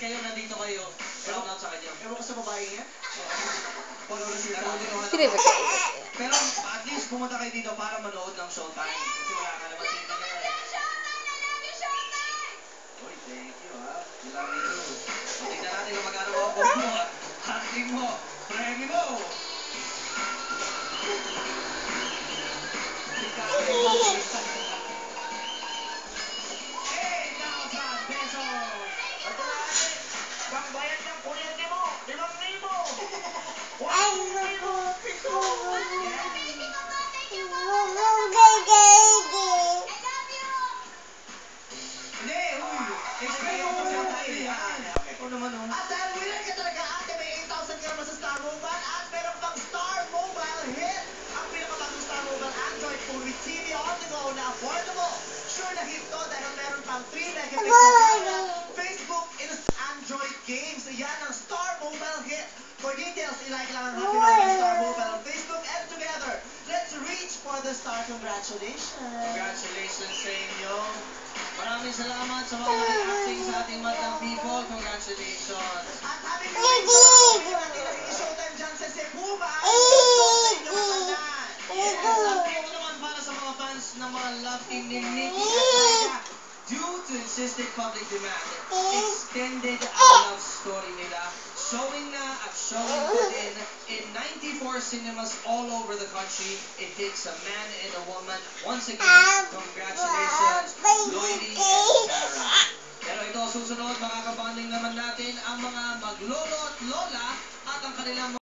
kayo, nandito kayo. Shout out sa kanya. Ewan ko sa babae niya. Follow na sila. Pero at least pumunta kayo dito para manood ng Showtime. Kasi wala ka naman dito ngayon. Uy, thank you ha. We love you too. So, tignan natin kung magkano mo ang mo ha. Hunting mo. Premi mo. At dahil winner ka talaga ate, may 8,000 ka naman sa Star Mobile at meron pang Star Mobile Hit. Ang pinakabagong Star Mobile Android phone with TV on the go na affordable. Sure na hit to dahil meron pang 3 megapixel camera, Facebook, Android games. Yan ang Star Mobile Hit. For details, ilike lang ang Happy Mobile Star Mobile on Facebook and together, let's reach for the star. Congratulations! Congratulations sa inyo. Maraming salamat sa mga nag-acting sa ating matang people. Congratulations. At happy birthday sa natin naging showtime dyan sa Cebu ba? Yes, at ito naman para sa mga fans ng mga love team ni Nikki at Laika. Due to insistent public demand, extended ang love story nila. Showing na at showing pa din in 94 cinemas all over the country. It takes a man and a woman. Once again, congratulations, Lloydie and Sarah. Pero ito, susunod, makakabanding naman natin ang mga maglolo at lola at ang kanilang